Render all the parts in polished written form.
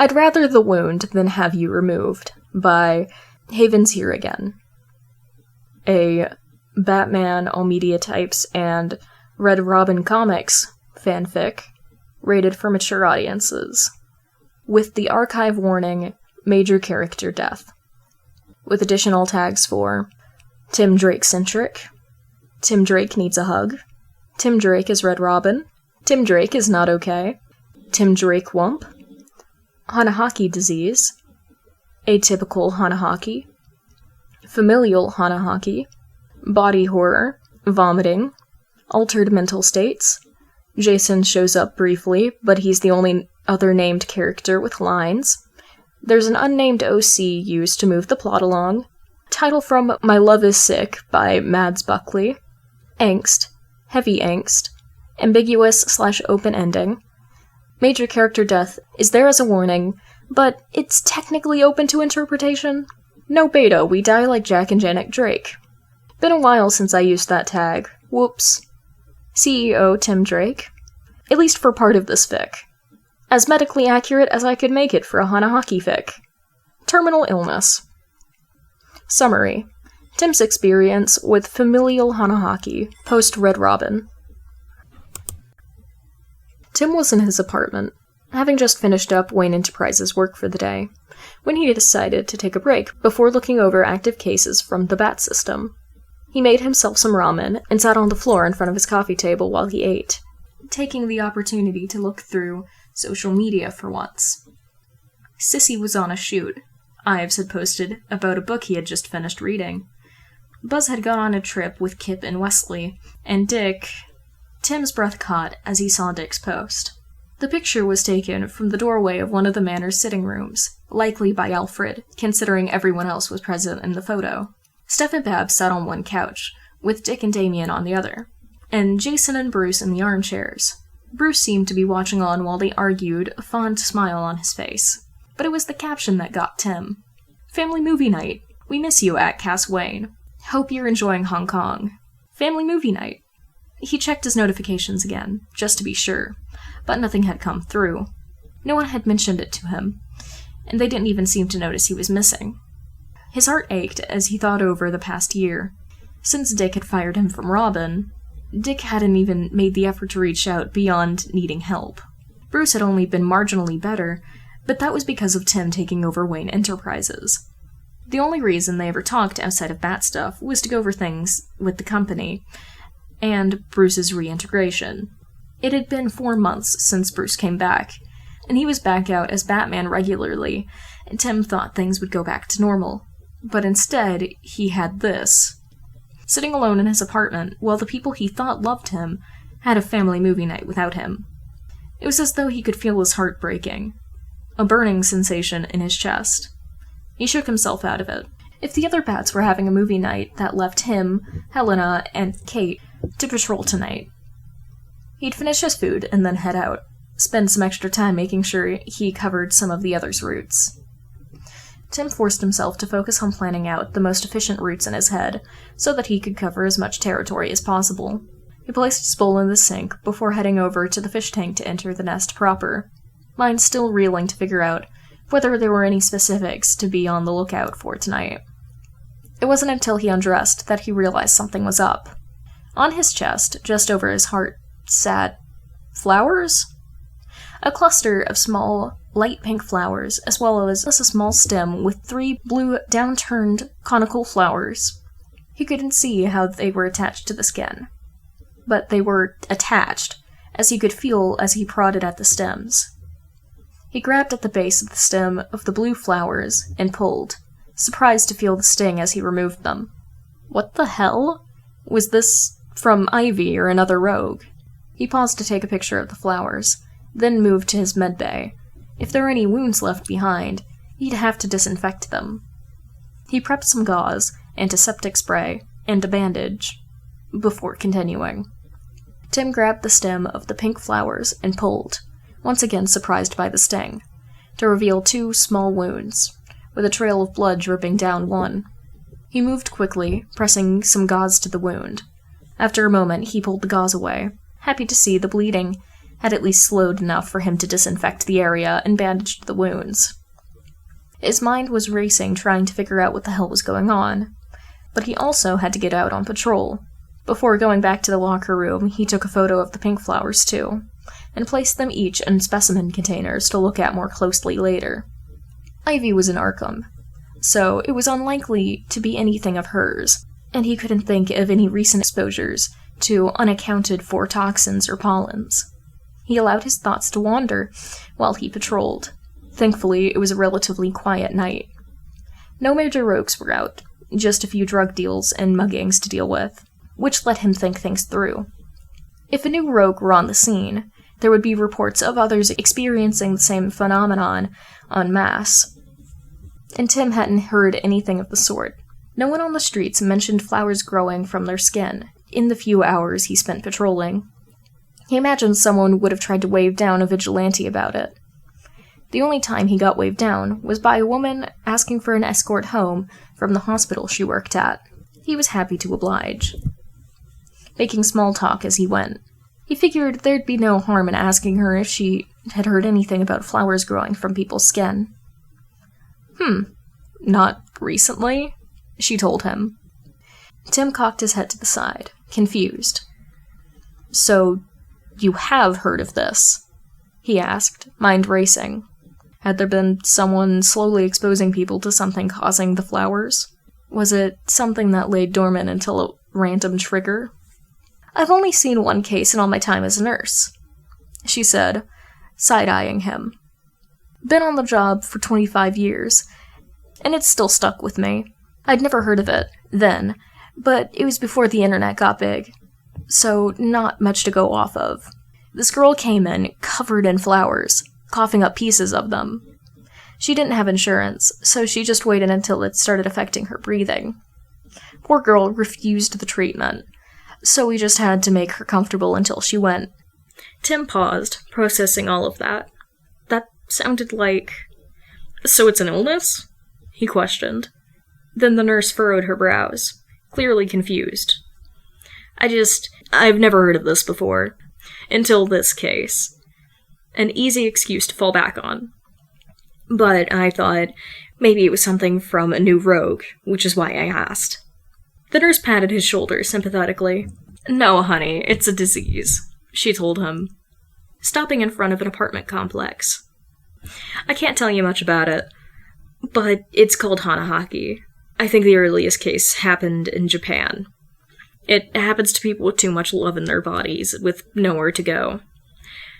I'd rather the wound than have you removed by Haven's Here Again, a Batman, all media types, and Red Robin comics fanfic rated for mature audiences, with the archive warning, major character death, with additional tags for Tim Drake-centric, Tim Drake needs a hug, Tim Drake is Red Robin, Tim Drake is not okay, Tim Drake wump, Hanahaki disease, atypical Hanahaki, familial Hanahaki, body horror, vomiting, altered mental states, Jason shows up briefly, but he's the only other named character with lines, there's an unnamed OC used to move the plot along, title from My Love is Sick by Mads Buckley, angst, heavy angst, ambiguous/open ending, major character death is there as a warning, but it's technically open to interpretation. No beta, we die like Jack and Janet Drake. Been a while since I used that tag. Whoops. CEO Tim Drake. At least for part of this fic. As medically accurate as I could make it for a Hanahaki fic. Terminal illness. Summary. Tim's experience with familial Hanahaki, post-Red Robin. Tim was in his apartment, having just finished up Wayne Enterprises' work for the day, when he decided to take a break before looking over active cases from the BAT system. He made himself some ramen and sat on the floor in front of his coffee table while he ate, taking the opportunity to look through social media for once. Sissy was on a shoot. Ives had posted about a book he had just finished reading. Buzz had gone on a trip with Kip and Wesley, and Dick... Tim's breath caught as he saw Dick's post. The picture was taken from the doorway of one of the manor's sitting rooms, likely by Alfred, considering everyone else was present in the photo. Steph and Babs sat on one couch, with Dick and Damien on the other, and Jason and Bruce in the armchairs. Bruce seemed to be watching on while they argued, a fond smile on his face. But it was the caption that got Tim. Family movie night. We miss you at Cass Wayne. Hope you're enjoying Hong Kong. Family movie night. He checked his notifications again, just to be sure, but nothing had come through. No one had mentioned it to him, and they didn't even seem to notice he was missing. His heart ached as he thought over the past year. Since Dick had fired him from Robin, Dick hadn't even made the effort to reach out beyond needing help. Bruce had only been marginally better, but that was because of Tim taking over Wayne Enterprises. The only reason they ever talked outside of Bat stuff was to go over things with the company, and Bruce's reintegration. It had been 4 months since Bruce came back, and he was back out as Batman regularly, and Tim thought things would go back to normal. But instead, he had this. Sitting alone in his apartment, while the people he thought loved him had a family movie night without him. It was as though he could feel his heart breaking. A burning sensation in his chest. He shook himself out of it. If the other Bats were having a movie night, that left him, Helena, and Kate to patrol tonight. He'd finish his food and then head out, spend some extra time making sure he covered some of the others' routes. Tim forced himself to focus on planning out the most efficient routes in his head, so that he could cover as much territory as possible. He placed his bowl in the sink before heading over to the fish tank to enter the nest proper, mind still reeling to figure out whether there were any specifics to be on the lookout for tonight. It wasn't until he undressed that he realized something was up. On his chest, just over his heart, sat flowers? A cluster of small, light pink flowers, as well as a small stem with 3 blue, downturned, conical flowers. He couldn't see how they were attached to the skin. But they were attached, as he could feel as he prodded at the stems. He grabbed at the base of the stem of the blue flowers and pulled, surprised to feel the sting as he removed them. What the hell? Was this from Ivy or another rogue? He paused to take a picture of the flowers, then moved to his medbay. If there were any wounds left behind, he'd have to disinfect them. He prepped some gauze, antiseptic spray, and a bandage, before continuing. Tim grabbed the stem of the pink flowers and pulled, once again surprised by the sting, to reveal 2 small wounds, with a trail of blood dripping down one. He moved quickly, pressing some gauze to the wound. After a moment, he pulled the gauze away, happy to see the bleeding had at least slowed enough for him to disinfect the area and bandage the wounds. His mind was racing, trying to figure out what the hell was going on, but he also had to get out on patrol. Before going back to the locker room, he took a photo of the pink flowers too, and placed them each in specimen containers to look at more closely later. Ivy was in Arkham, so it was unlikely to be anything of hers, and he couldn't think of any recent exposures to unaccounted-for toxins or pollens. He allowed his thoughts to wander while he patrolled. Thankfully, it was a relatively quiet night. No major rogues were out, just a few drug deals and muggings to deal with, which let him think things through. If a new rogue were on the scene, there would be reports of others experiencing the same phenomenon en masse. And Tim hadn't heard anything of the sort. No one on the streets mentioned flowers growing from their skin in the few hours he spent patrolling. He imagined someone would have tried to wave down a vigilante about it. The only time he got waved down was by a woman asking for an escort home from the hospital she worked at. He was happy to oblige, making small talk as he went. He figured there'd be no harm in asking her if she had heard anything about flowers growing from people's skin. Not recently, she told him. Tim cocked his head to the side, confused. So, you have heard of this? He asked, mind racing. Had there been someone slowly exposing people to something causing the flowers? Was it something that lay dormant until a random trigger? I've only seen one case in all my time as a nurse, she said, side-eyeing him. Been on the job for 25 years, and it's still stuck with me. I'd never heard of it then, but it was before the internet got big, so not much to go off of. This girl came in covered in flowers, coughing up pieces of them. She didn't have insurance, so she just waited until it started affecting her breathing. Poor girl refused the treatment, so we just had to make her comfortable until she went. Tim paused, processing all of that. That sounded like... So it's an illness? He questioned. Then the nurse furrowed her brows, clearly confused. I've never heard of this before. Until this case. An easy excuse to fall back on. But I thought maybe it was something from a new rogue, which is why I asked. The nurse patted his shoulder sympathetically. No, honey, it's a disease, she told him, stopping in front of an apartment complex. I can't tell you much about it, but it's called Hanahaki. I think the earliest case happened in Japan. It happens to people with too much love in their bodies, with nowhere to go.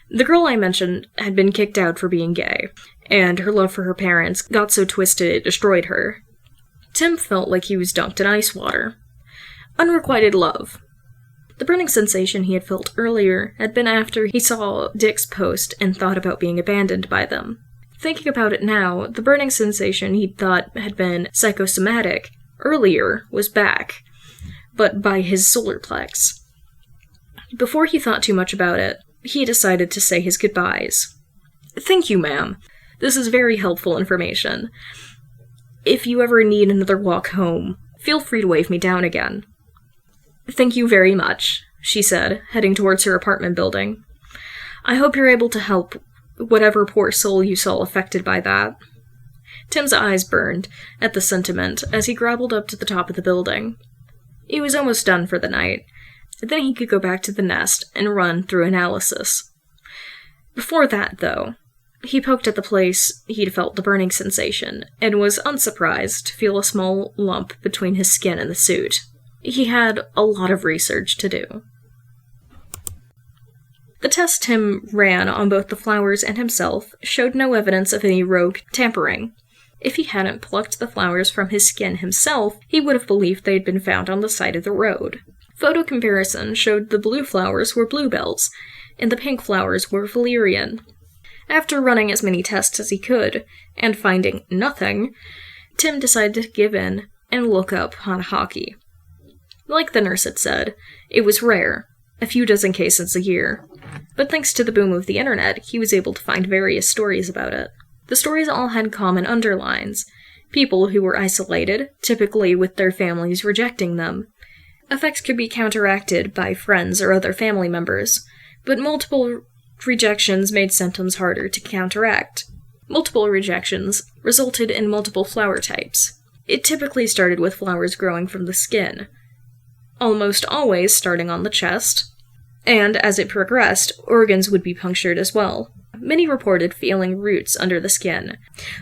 The girl I mentioned had been kicked out for being gay, and her love for her parents got so twisted it destroyed her. Tim felt like he was dunked in ice water. Unrequited love. The burning sensation he had felt earlier had been after he saw Dick's post and thought about being abandoned by them. Thinking about it now, the burning sensation he'd thought had been psychosomatic earlier was back, but by his solar plex. Before he thought too much about it, he decided to say his goodbyes. Thank you, ma'am. This is very helpful information. If you ever need another walk home, feel free to wave me down again. Thank you very much, she said, heading towards her apartment building. I hope you're able to help whatever poor soul you saw affected by that. Tim's eyes burned at the sentiment as he gobbled up to the top of the building. He was almost done for the night. Then he could go back to the nest and run through analysis. Before that, though, he poked at the place he'd felt the burning sensation, and was unsurprised to feel a small lump between his skin and the suit. He had a lot of research to do. The test Tim ran on both the flowers and himself showed no evidence of any rogue tampering. If he hadn't plucked the flowers from his skin himself, he would have believed they had been found on the side of the road. Photo comparison showed the blue flowers were bluebells, and the pink flowers were valerian. After running as many tests as he could, and finding nothing, Tim decided to give in and look up Hanahaki. Like the nurse had said, it was rare, a few dozen cases a year, but thanks to the boom of the internet, he was able to find various stories about it. The stories all had common underlines: people who were isolated, typically with their families rejecting them. Effects could be counteracted by friends or other family members, but multiple Rejections made symptoms harder to counteract. Multiple rejections resulted in multiple flower types. It typically started with flowers growing from the skin, almost always starting on the chest, and as it progressed, organs would be punctured as well. Many reported feeling roots under the skin,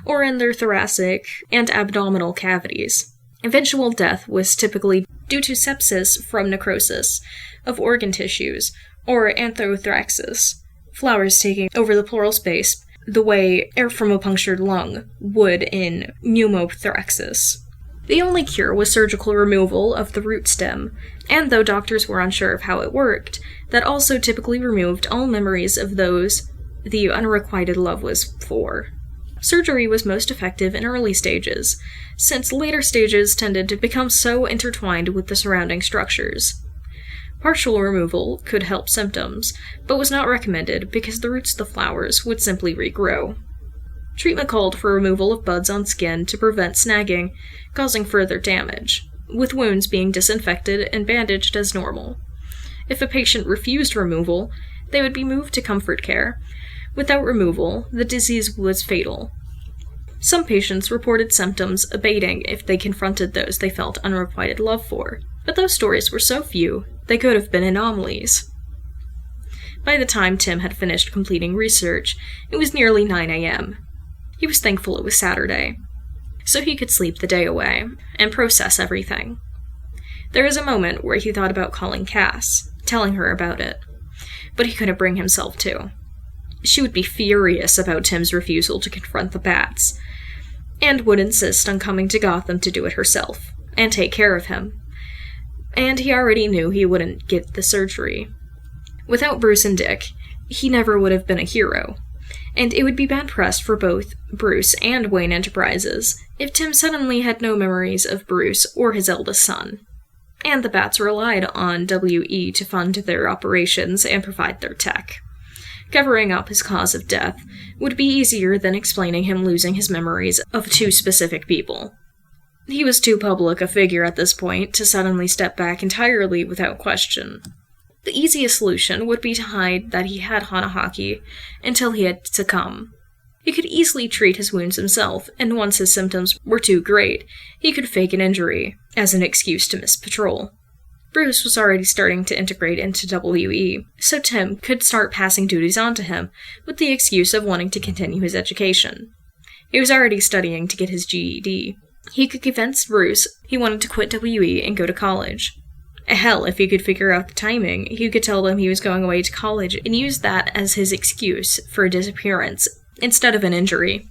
or in their thoracic and abdominal cavities. Eventual death was typically due to sepsis from necrosis of organ tissues, or anthraxis, flowers taking over the pleural space the way air from a punctured lung would in pneumothoraxis. The only cure was surgical removal of the root stem, and though doctors were unsure of how it worked, that also typically removed all memories of those the unrequited love was for. Surgery was most effective in early stages, since later stages tended to become so intertwined with the surrounding structures. Partial removal could help symptoms, but was not recommended because the roots of the flowers would simply regrow. Treatment called for removal of buds on skin to prevent snagging, causing further damage, with wounds being disinfected and bandaged as normal. If a patient refused removal, they would be moved to comfort care. Without removal, the disease was fatal. Some patients reported symptoms abating if they confronted those they felt unrequited love for, but those stories were so few, they could have been anomalies. By the time Tim had finished completing research, it was nearly 9 a.m. He was thankful it was Saturday, so he could sleep the day away and process everything. There was a moment where he thought about calling Cass, telling her about it, but he couldn't bring himself to. She would be furious about Tim's refusal to confront the bats, and would insist on coming to Gotham to do it herself, and take care of him. And he already knew he wouldn't get the surgery. Without Bruce and Dick, he never would have been a hero, and it would be bad press for both Bruce and Wayne Enterprises if Tim suddenly had no memories of Bruce or his eldest son. And the bats relied on WE to fund their operations and provide their tech. Covering up his cause of death would be easier than explaining him losing his memories of two specific people. He was too public a figure at this point to suddenly step back entirely without question. The easiest solution would be to hide that he had Hanahaki until he had succumbed. He could easily treat his wounds himself, and once his symptoms were too great, he could fake an injury as an excuse to miss patrol. Bruce was already starting to integrate into WE, so Tim could start passing duties on to him with the excuse of wanting to continue his education. He was already studying to get his GED. He could convince Bruce he wanted to quit WE and go to college. Hell, if he could figure out the timing, he could tell them he was going away to college and use that as his excuse for a disappearance instead of an injury.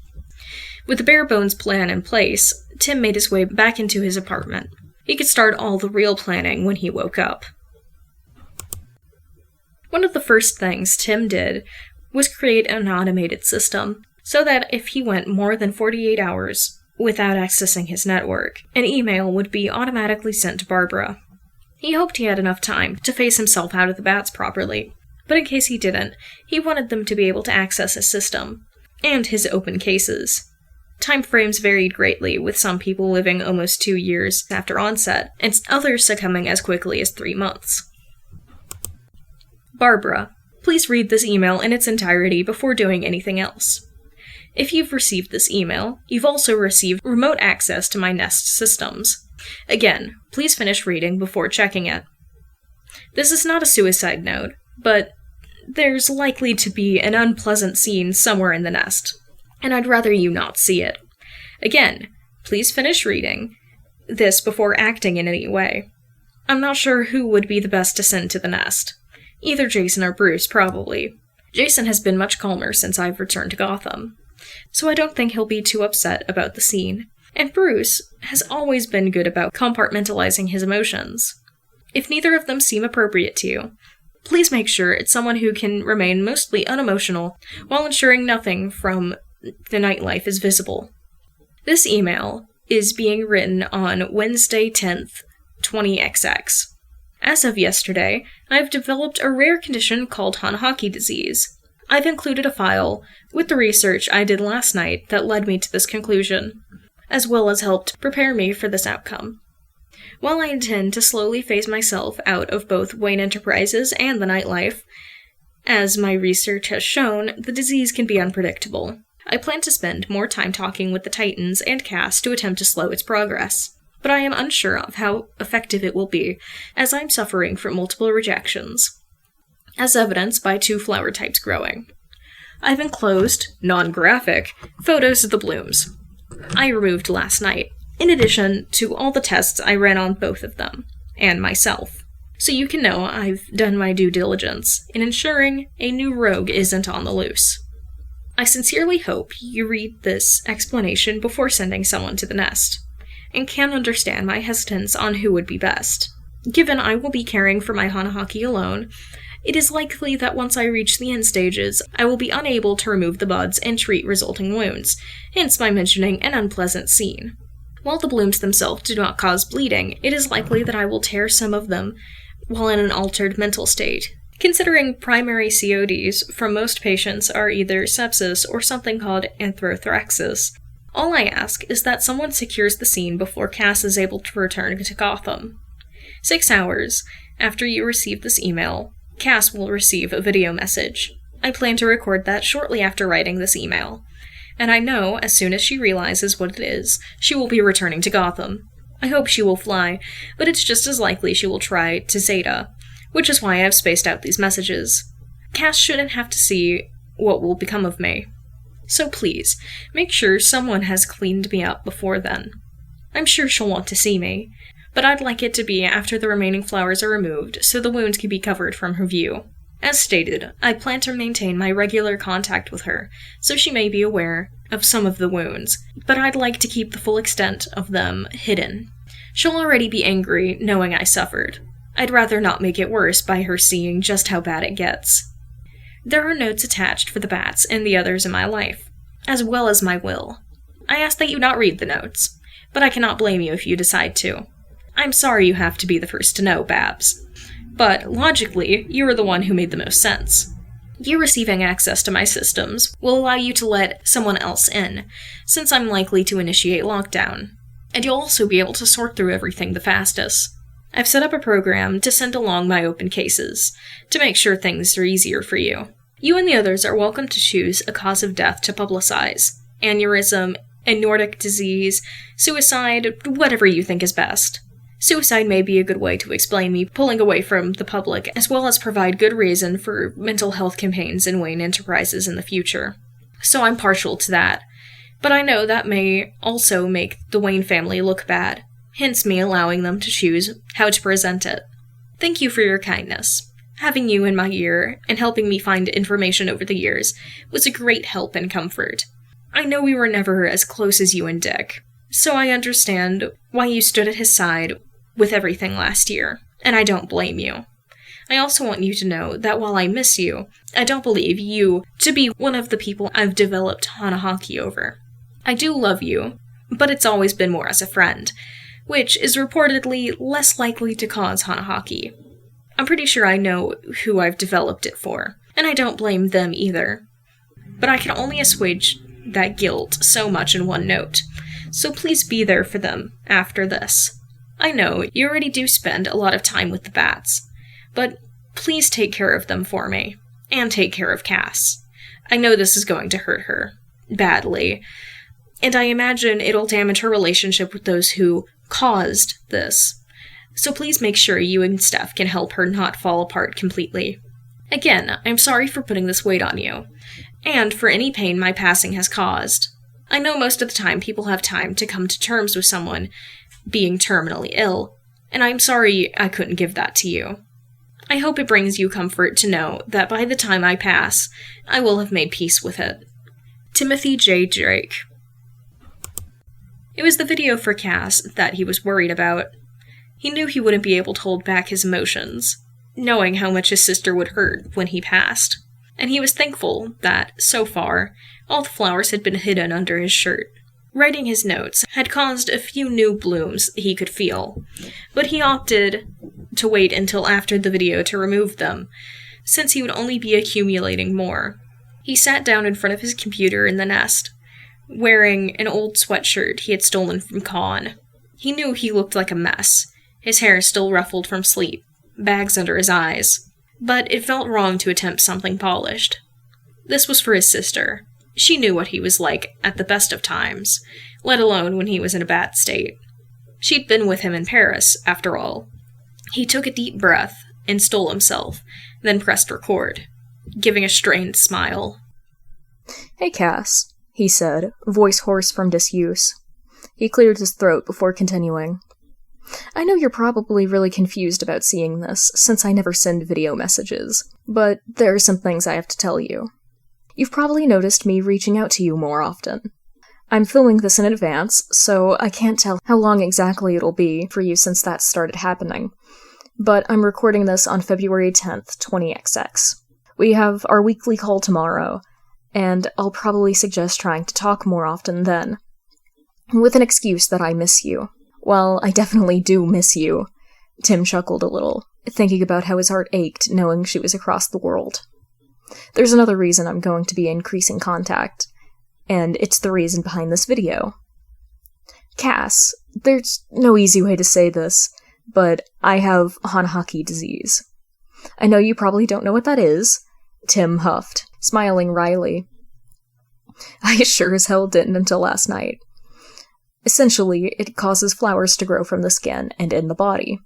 With the bare-bones plan in place, Tim made his way back into his apartment. He could start all the real planning when he woke up. One of the first things Tim did was create an automated system, so that if he went more than 48 hours without accessing his network, an email would be automatically sent to Barbara. He hoped he had enough time to phase himself out of the bats properly, but in case he didn't, he wanted them to be able to access his system, and his open cases. Time frames varied greatly, with some people living almost 2 years after onset, and others succumbing as quickly as 3 months. Barbara, please read this email in its entirety before doing anything else. If you've received this email, you've also received remote access to my Nest systems. Again, please finish reading before checking it. This is not a suicide note, but there's likely to be an unpleasant scene somewhere in the Nest, and I'd rather you not see it. Again, please finish reading this before acting in any way. I'm not sure who would be the best to send to the Nest. Either Jason or Bruce, probably. Jason has been much calmer since I've returned to Gotham, so I don't think he'll be too upset about the scene. And Bruce has always been good about compartmentalizing his emotions. If neither of them seem appropriate to you, please make sure it's someone who can remain mostly unemotional while ensuring nothing from the nightlife is visible. This email is being written on Wednesday 10th, 20XX. As of yesterday, I've developed a rare condition called Hanahaki disease. I've included a file with the research I did last night that led me to this conclusion, as well as helped prepare me for this outcome. While I intend to slowly phase myself out of both Wayne Enterprises and the nightlife, As my research has shown, the disease can be unpredictable. I plan to spend more time talking with the Titans and Cass to attempt to slow its progress, but I am unsure of how effective it will be, as I'm suffering from multiple rejections, as evidenced by 2 flower types growing. I've enclosed, non-graphic, photos of the blooms I removed last night, in addition to all the tests I ran on both of them, and myself, so you can know I've done my due diligence in ensuring a new rogue isn't on the loose. I sincerely hope you read this explanation before sending someone to the nest, and can understand my hesitance on who would be best. Given I will be caring for my Hanahaki alone, it is likely that once I reach the end stages, I will be unable to remove the buds and treat resulting wounds, hence my mentioning an unpleasant scene. While the blooms themselves do not cause bleeding, it is likely that I will tear some of them while in an altered mental state. Considering primary CODs from most patients are either sepsis or something called anthraxis, all I ask is that someone secures the scene before Cass is able to return to Gotham. 6 hours after you receive this email, Cass will receive a video message. I plan to record that shortly after writing this email, and I know as soon as she realizes what it is, she will be returning to Gotham. I hope she will fly, but it's just as likely she will try to Zeta, which is why I've spaced out these messages. Cass shouldn't have to see what will become of me. So please, make sure someone has cleaned me up before then. I'm sure she'll want to see me, but I'd like it to be after the remaining flowers are removed so the wounds can be covered from her view. As stated, I plan to maintain my regular contact with her, so she may be aware of some of the wounds, but I'd like to keep the full extent of them hidden. She'll already be angry knowing I suffered. I'd rather not make it worse by her seeing just how bad it gets. There are notes attached for the bats and the others in my life, as well as my will. I ask that you not read the notes, but I cannot blame you if you decide to. I'm sorry you have to be the first to know, Babs. But, logically, you are the one who made the most sense. You receiving access to my systems will allow you to let someone else in, since I'm likely to initiate lockdown. And you'll also be able to sort through everything the fastest. I've set up a program to send along my open cases, to make sure things are easier for you. You and the others are welcome to choose a cause of death to publicize. Aneurysm, a Nordic disease, suicide, whatever you think is best. Suicide may be a good way to explain me pulling away from the public, as well as provide good reason for mental health campaigns in Wayne Enterprises in the future. So I'm partial to that. But I know that may also make the Wayne family look bad, hence me allowing them to choose how to present it. Thank you for your kindness. Having you in my ear and helping me find information over the years was a great help and comfort. I know we were never as close as you and Dick, so I understand why you stood at his side with everything last year, and I don't blame you. I also want you to know that while I miss you, I don't believe you to be one of the people I've developed Hanahaki over. I do love you, but it's always been more as a friend, which is reportedly less likely to cause Hanahaki. I'm pretty sure I know who I've developed it for, and I don't blame them either. But I can only assuage that guilt so much in one note, so please be there for them after this. I know you already do spend a lot of time with the bats, but please take care of them for me, and take care of Cass. I know this is going to hurt her, badly, and I imagine it'll damage her relationship with those who caused this, so please make sure you and Steph can help her not fall apart completely. Again, I'm sorry for putting this weight on you, and for any pain my passing has caused. I know most of the time people have time to come to terms with someone being terminally ill, and I'm sorry I couldn't give that to you. I hope it brings you comfort to know that by the time I pass, I will have made peace with it. Timothy J. Drake. It was the video for Cass that he was worried about. He knew he wouldn't be able to hold back his emotions, knowing how much his sister would hurt when he passed, and he was thankful that, so far, all the flowers had been hidden under his shirt. Writing his notes had caused a few new blooms he could feel, but he opted to wait until after the video to remove them, since he would only be accumulating more. He sat down in front of his computer in the nest, wearing an old sweatshirt he had stolen from Con. He knew he looked like a mess, his hair still ruffled from sleep, bags under his eyes. but it felt wrong to attempt something polished. This was for his sister. She knew what he was like at the best of times, let alone when he was in a bad state. She'd been with him in Paris, after all. He took a deep breath and stole himself, then pressed record, giving a strained smile. "Hey, Cass," he said, voice hoarse from disuse. He cleared his throat before continuing. "I know you're probably really confused about seeing this, since I never send video messages, but there are some things I have to tell you. You've probably noticed me reaching out to you more often. I'm filming this in advance, so I can't tell how long exactly it'll be for you since that started happening, but I'm recording this on February 10th, 20XX. We have our weekly call tomorrow, and I'll probably suggest trying to talk more often then, with an excuse that I miss you. Well, I definitely do miss you." Tim chuckled a little, thinking about how his heart ached knowing she was across the world. "There's another reason I'm going to be increasing contact, and it's the reason behind this video. Cass, there's no easy way to say this, but I have Hanahaki disease. I know you probably don't know what that is," Tim huffed, smiling wryly. "I sure as hell didn't until last night. Essentially, it causes flowers to grow from the skin and in the body.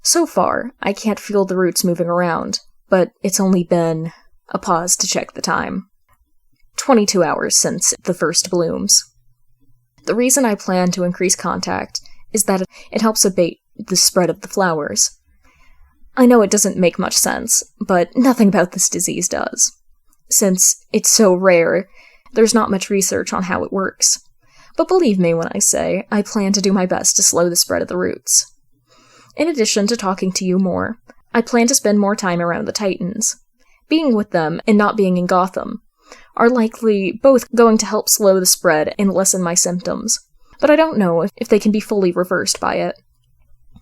So far, I can't feel the roots moving around, but it's only been a pause to check the time. 22 hours since the first blooms. The reason I plan to increase contact is that it helps abate the spread of the flowers. I know it doesn't make much sense, but nothing about this disease does. Since it's so rare, there's not much research on how it works. But believe me when I say I plan to do my best to slow the spread of the roots. In addition to talking to you more, I plan to spend more time around the Titans. Being with them and not being in Gotham are likely both going to help slow the spread and lessen my symptoms, but I don't know if they can be fully reversed by it.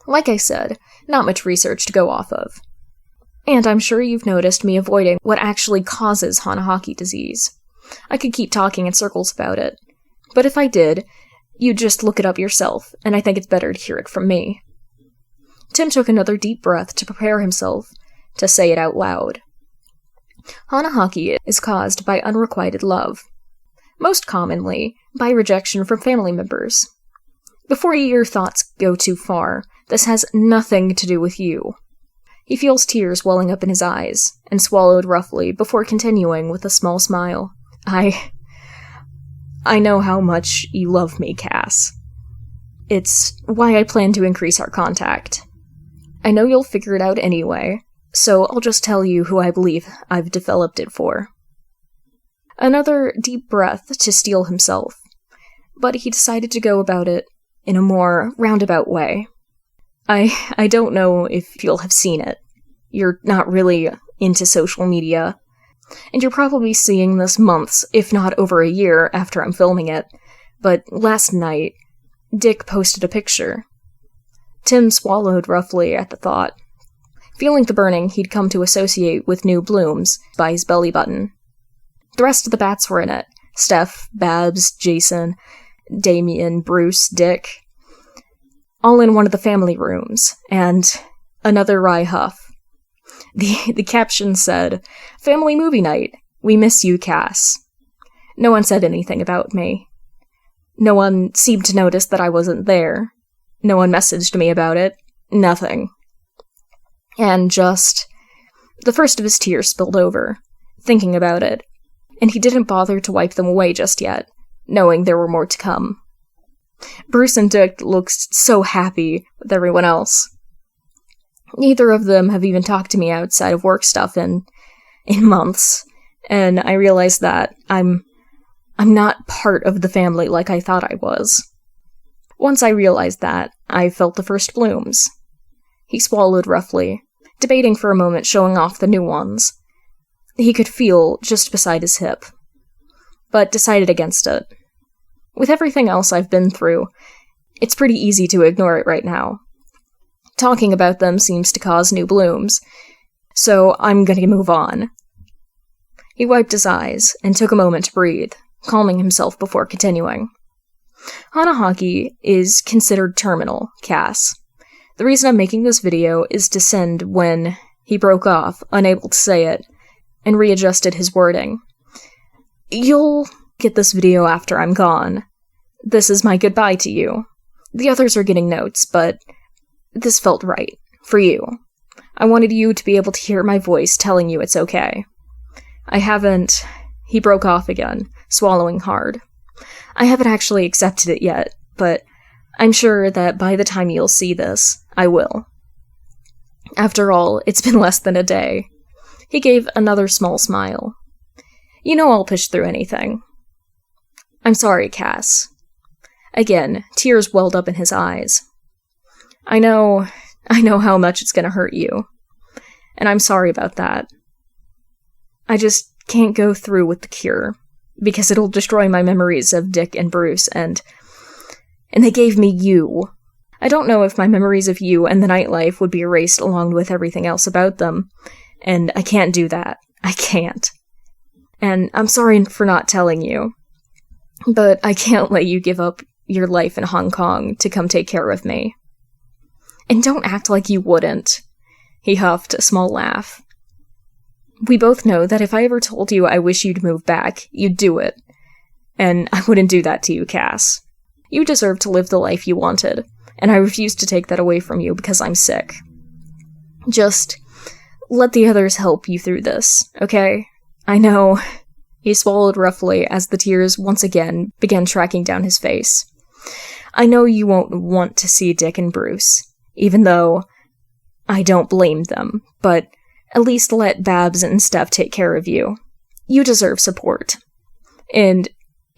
Like I said, not much research to go off of. And I'm sure you've noticed me avoiding what actually causes Hanahaki disease. I could keep talking in circles about it, but if I did, you'd just look it up yourself, and I think it's better to hear it from me." Tim took another deep breath to prepare himself to say it out loud. Hanahaki is caused by unrequited love, most commonly by rejection from family members. Before your thoughts go too far, this has nothing to do with you. He feels tears welling up in his eyes, and swallowed roughly before continuing with a small smile. I know how much you love me, Cass. It's why I plan to increase our contact. I know you'll figure it out anyway, so I'll just tell you who I believe I've developed it for. Another deep breath to steel himself, but he decided to go about it in a more roundabout way. I don't know if you'll have seen it. You're not really into social media, and you're probably seeing this months, if not over a year, after I'm filming it, but last night, Dick posted a picture. Tim swallowed roughly at the thought, feeling the burning he'd come to associate with new blooms by his belly button. The rest of the bats were in it. Steph, Babs, Jason, Damien, Bruce, Dick. All in one of the family rooms, and another wry huff. The caption said, "Family movie night. We miss you, Cass." No one said anything about me. No one seemed to notice that I wasn't there. No one messaged me about it. Nothing. And just... the first of his tears spilled over, thinking about it, and he didn't bother to wipe them away just yet, knowing there were more to come. Bruce and Dick looked so happy with everyone else. Neither of them have even talked to me outside of work stuff in months, and I realized that I'm not part of the family like I thought I was. Once I realized that, I felt the first blooms. He swallowed roughly, debating for a moment showing off the new ones. He could feel just beside his hip, but decided against it. With everything else I've been through, it's pretty easy to ignore it right now. Talking about them seems to cause new blooms, so I'm gonna move on. He wiped his eyes and took a moment to breathe, calming himself before continuing. Hanahaki is considered terminal, Cass. The reason I'm making this video is to send when He broke off, unable to say it, and readjusted his wording. You'll get this video after I'm gone. This is my goodbye to you. The others are getting notes, but this felt right. For you. I wanted you to be able to hear my voice telling you it's okay. I haven't... He broke off again, swallowing hard. I haven't actually accepted it yet, but I'm sure that by the time you'll see this, I will. After all, it's been less than a day. He gave another small smile. You know I'll push through anything. I'm sorry, Cass. Again, tears welled up in his eyes. I know how much it's gonna hurt you. And I'm sorry about that. I just can't go through with the cure, because it'll destroy my memories of Dick and Bruce, and they gave me you. I don't know if my memories of you and the nightlife would be erased along with everything else about them, and I can't do that. I can't. And I'm sorry for not telling you, but I can't let you give up your life in Hong Kong to come take care of me. And don't act like you wouldn't. He huffed a small laugh. We both know that if I ever told you I wish you'd move back, you'd do it. And I wouldn't do that to you, Cass. You deserve to live the life you wanted, and I refuse to take that away from you because I'm sick. Just let the others help you through this, okay? I know. He swallowed roughly as the tears once again began tracking down his face. I know you won't want to see Dick and Bruce, even though I don't blame them, but at least let Babs and Steph take care of you. You deserve support. And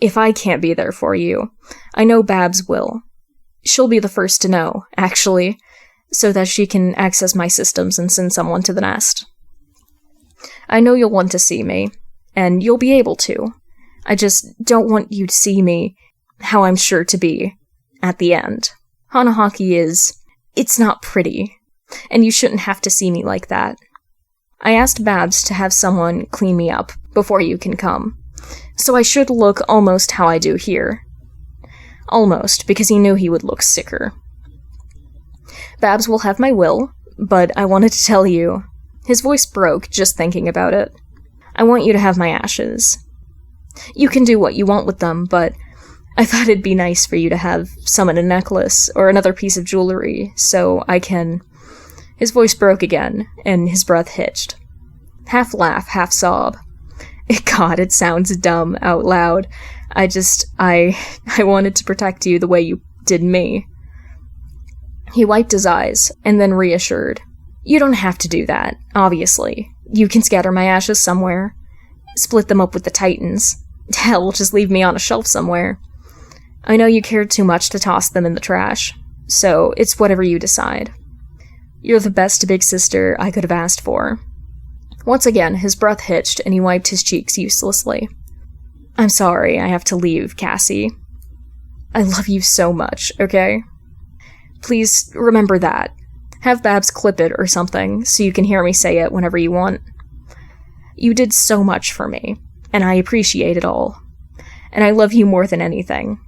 if I can't be there for you, I know Babs will. She'll be the first to know, actually, so that she can access my systems and send someone to the nest. I know you'll want to see me, and you'll be able to. I just don't want you to see me how I'm sure to be at the end. Hanahaki it's not pretty, and you shouldn't have to see me like that. I asked Babs to have someone clean me up before you can come, so I should look almost how I do here. Almost, because he knew he would look sicker. Babs will have my will, but I wanted to tell you. His voice broke just thinking about it. I want you to have my ashes. You can do what you want with them, but I thought it'd be nice for you to have some in a necklace or another piece of jewelry, so I can... His voice broke again, and his breath hitched. Half laugh, half sob. God, it sounds dumb out loud. I wanted to protect you the way you did me. He wiped his eyes, and then reassured. You don't have to do that, obviously. You can scatter my ashes somewhere. Split them up with the Titans. Hell, just leave me on a shelf somewhere. I know you cared too much to toss them in the trash, so it's whatever you decide. You're the best big sister I could have asked for. Once again, his breath hitched, and he wiped his cheeks uselessly. I'm sorry, I have to leave, Cassie. I love you so much, okay? Please remember that. Have Babs clip it or something, so you can hear me say it whenever you want. You did so much for me, and I appreciate it all. And I love you more than anything.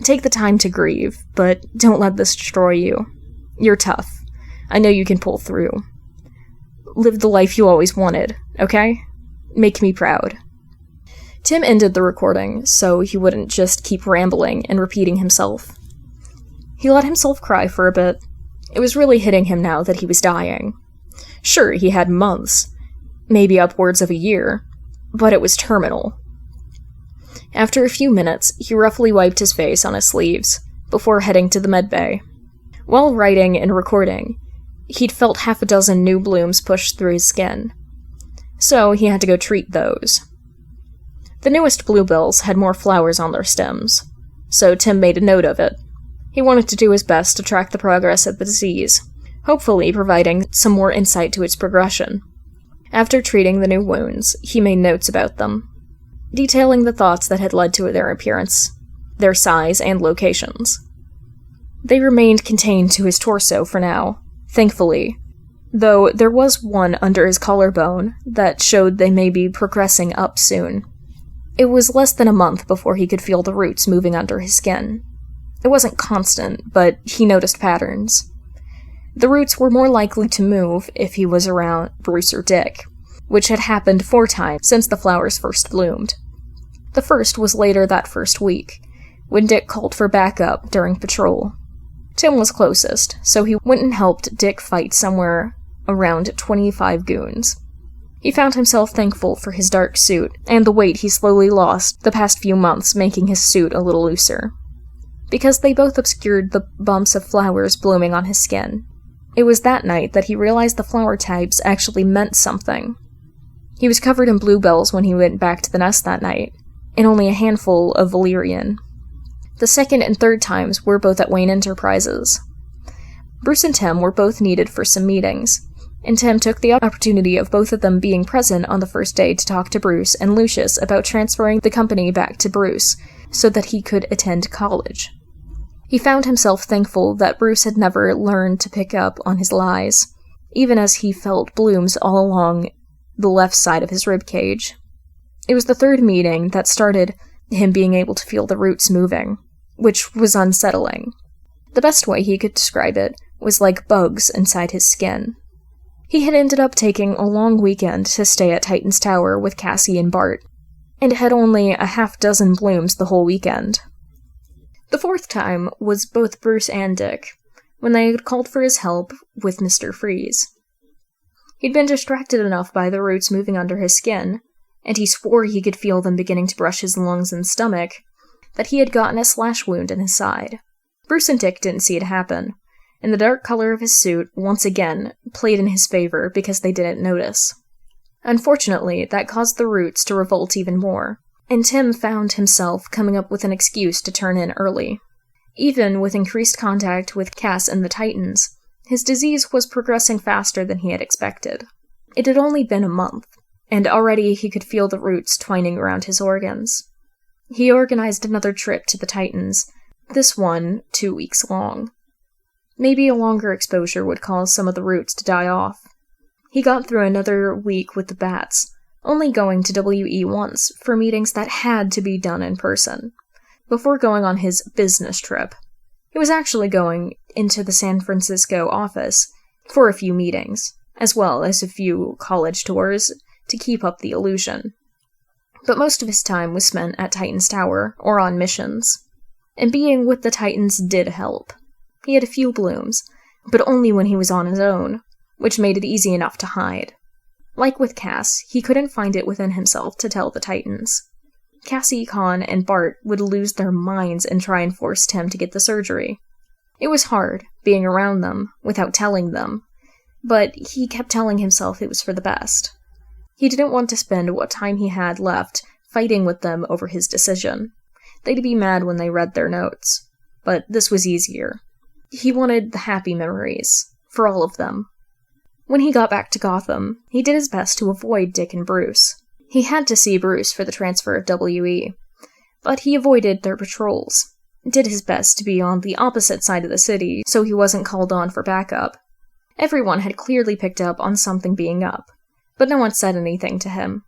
Take the time to grieve, but don't let this destroy you. You're tough. I know you can pull through. Live the life you always wanted, okay? Make me proud. Tim ended the recording, so he wouldn't just keep rambling and repeating himself. He let himself cry for a bit. It was really hitting him now that he was dying. Sure, he had months, maybe upwards of a year, but it was terminal. After a few minutes, he roughly wiped his face on his sleeves, before heading to the medbay. While writing and recording, he'd felt half a dozen new blooms push through his skin, so he had to go treat those. The newest bluebells had more flowers on their stems, so Tim made a note of it. He wanted to do his best to track the progress of the disease, hopefully providing some more insight to its progression. After treating the new wounds, he made notes about them, detailing the thoughts that had led to their appearance, their size, and locations. They remained contained to his torso for now, thankfully, though there was one under his collarbone that showed they may be progressing up soon. It was less than a month before he could feel the roots moving under his skin. It wasn't constant, but he noticed patterns. The roots were more likely to move if he was around Bruce or Dick, which had happened 4 times since the flowers first bloomed. The first was later that first week, when Dick called for backup during patrol. Tim was closest, so he went and helped Dick fight somewhere around 25 goons. He found himself thankful for his dark suit, and the weight he slowly lost the past few months, making his suit a little looser. Because they both obscured the bumps of flowers blooming on his skin. It was that night that he realized the flower types actually meant something. He was covered in bluebells when he went back to the nest that night, and only a handful of valerian. The second and third times were both at Wayne Enterprises. Bruce and Tim were both needed for some meetings, and Tim took the opportunity of both of them being present on the first day to talk to Bruce and Lucius about transferring the company back to Bruce so that he could attend college. He found himself thankful that Bruce had never learned to pick up on his lies, even as he felt blooms all along the left side of his ribcage. It was the third meeting that started him being able to feel the roots moving, which was unsettling. The best way he could describe it was like bugs inside his skin. He had ended up taking a long weekend to stay at Titan's Tower with Cassie and Bart, and had only a half-dozen blooms the whole weekend. The fourth time was both Bruce and Dick, when they had called for his help with Mr. Freeze. He'd been distracted enough by the roots moving under his skin, and he swore he could feel them beginning to brush his lungs and stomach, that he had gotten a slash wound in his side. Bruce and Dick didn't see it happen, and the dark color of his suit, once again, played in his favor because they didn't notice. Unfortunately, that caused the roots to revolt even more, and Tim found himself coming up with an excuse to turn in early. Even with increased contact with Cass and the Titans, his disease was progressing faster than he had expected. It had only been a month, and already he could feel the roots twining around his organs. He organized another trip to the Titans, this one 2 weeks long. Maybe a longer exposure would cause some of the roots to die off. He got through another week with the bats, only going to WE once for meetings that had to be done in person, before going on his business trip. He was actually going into the San Francisco office for a few meetings, as well as a few college tours to keep up the illusion. But most of his time was spent at Titan's Tower or on missions, and being with the Titans did help. He had a few blooms, but only when he was on his own, which made it easy enough to hide. Like with Cass, he couldn't find it within himself to tell the Titans. Cassie, Con, and Bart would lose their minds and try and force Tim to get the surgery. It was hard, being around them, without telling them, but he kept telling himself it was for the best. He didn't want to spend what time he had left fighting with them over his decision. They'd be mad when they read their notes, but this was easier. He wanted the happy memories, for all of them. When he got back to Gotham, he did his best to avoid Dick and Bruce. He had to see Bruce for the transfer of WE, but he avoided their patrols, did his best to be on the opposite side of the city so he wasn't called on for backup. Everyone had clearly picked up on something being up, but no one said anything to him.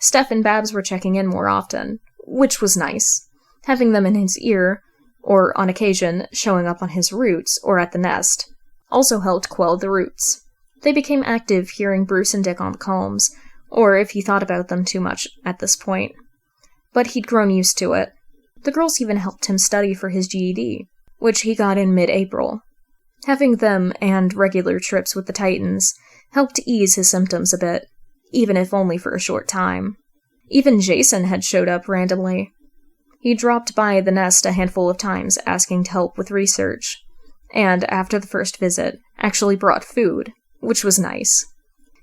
Steph and Babs were checking in more often, which was nice. Having them in his ear, or on occasion showing up on his roots or at the nest, also helped quell the roots. They became active hearing Bruce and Dick on the comms, or if he thought about them too much at this point. But he'd grown used to it. The girls even helped him study for his GED, which he got in mid-April. Having them and regular trips with the Titans helped to ease his symptoms a bit, even if only for a short time. Even Jason had showed up randomly. He dropped by the nest a handful of times asking to help with research, and after the first visit, actually brought food, which was nice.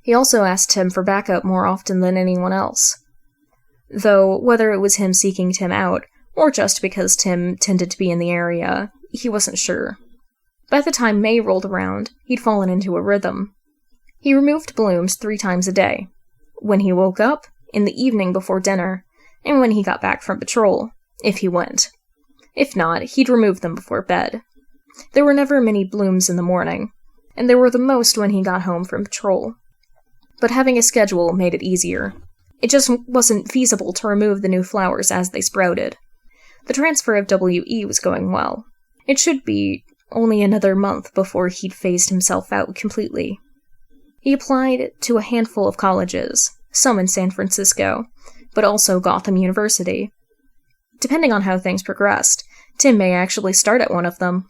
He also asked Tim for backup more often than anyone else. Though, whether it was him seeking Tim out, or just because Tim tended to be in the area, he wasn't sure. By the time May rolled around, he'd fallen into a rhythm. He removed blooms 3 times a day. When he woke up, in the evening before dinner, and when he got back from patrol, if he went. If not, he'd remove them before bed. There were never many blooms in the morning, and there were the most when he got home from patrol. But having a schedule made it easier. It just wasn't feasible to remove the new flowers as they sprouted. The transfer of WE was going well. It should be only another month before he'd phased himself out completely. He applied to a handful of colleges, some in San Francisco, but also Gotham University. Depending on how things progressed, Tim may actually start at one of them.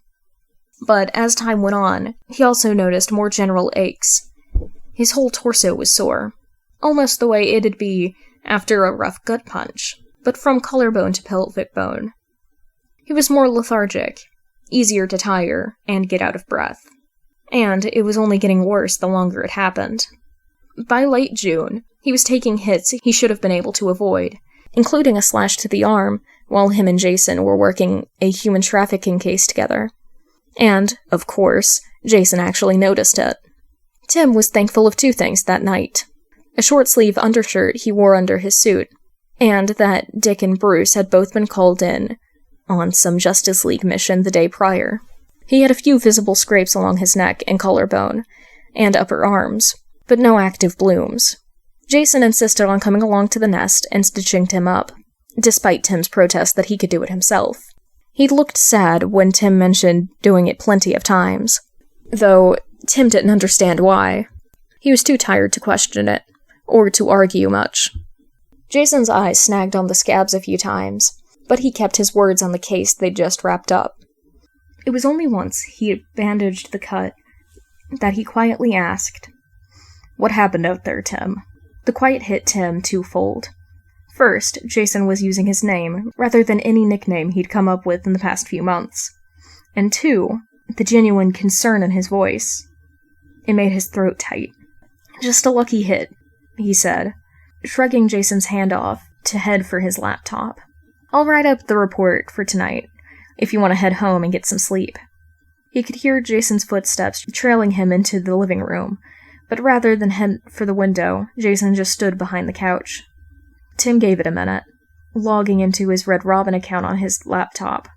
But as time went on, he also noticed more general aches. His whole torso was sore, almost the way it'd be after a rough gut punch, but from collarbone to pelvic bone. He was more lethargic, easier to tire, and get out of breath. And it was only getting worse the longer it happened. By late June, he was taking hits he should have been able to avoid, including a slash to the arm while him and Jason were working a human trafficking case together. And, of course, Jason actually noticed it. Tim was thankful of two things that night: a short-sleeve undershirt he wore under his suit, and that Dick and Bruce had both been called in on some Justice League mission the day prior. He had a few visible scrapes along his neck and collarbone, and upper arms, but no active blooms. Jason insisted on coming along to the nest and stitching Tim up, despite Tim's protest that he could do it himself. He'd looked sad when Tim mentioned doing it plenty of times, though Tim didn't understand why. He was too tired to question it, or to argue much. Jason's eyes snagged on the scabs a few times, but he kept his words on the case they'd just wrapped up. It was only once he had bandaged the cut that he quietly asked, "What happened out there, Tim?" The quiet hit Tim twofold. First, Jason was using his name, rather than any nickname he'd come up with in the past few months. And two, the genuine concern in his voice. It made his throat tight. "Just a lucky hit," he said, shrugging Jason's hand off to head for his laptop. "I'll write up the report for tonight, if you want to head home and get some sleep." He could hear Jason's footsteps trailing him into the living room, but rather than head for the window, Jason just stood behind the couch. Tim gave it a minute, logging into his Red Robin account on his laptop,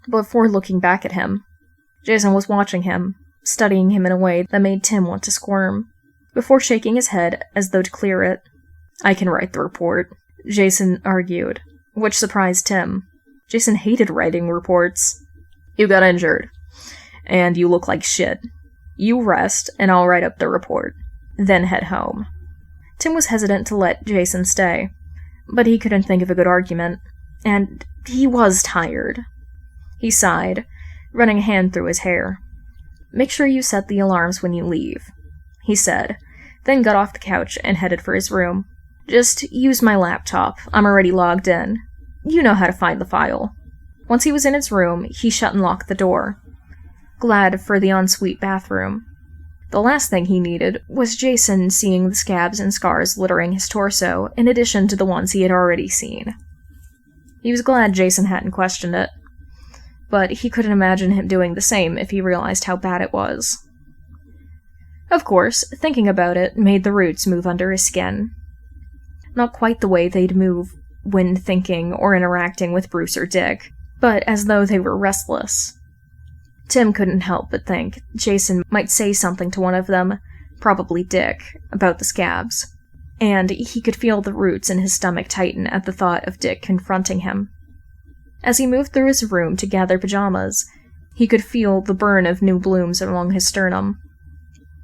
before looking back at him. Jason was watching him, studying him in a way that made Tim want to squirm, before shaking his head as though to clear it. "I can write the report," Jason argued, which surprised Tim. Jason hated writing reports. "You got injured, and you look like shit. You rest, and I'll write up the report. Then head home." Tim was hesitant to let Jason stay, but he couldn't think of a good argument, and he was tired. He sighed, running a hand through his hair. "Make sure you set the alarms when you leave," he said, then got off the couch and headed for his room. "Just use my laptop. I'm already logged in. You know how to find the file." Once he was in his room, he shut and locked the door, glad for the ensuite bathroom. The last thing he needed was Jason seeing the scabs and scars littering his torso, in addition to the ones he had already seen. He was glad Jason hadn't questioned it, but he couldn't imagine him doing the same if he realized how bad it was. Of course, thinking about it made the roots move under his skin. Not quite the way they'd move when thinking or interacting with Bruce or Dick, but as though they were restless. Tim couldn't help but think Jason might say something to one of them, probably Dick, about the scabs, and he could feel the roots in his stomach tighten at the thought of Dick confronting him. As he moved through his room to gather pajamas, he could feel the burn of new blooms along his sternum,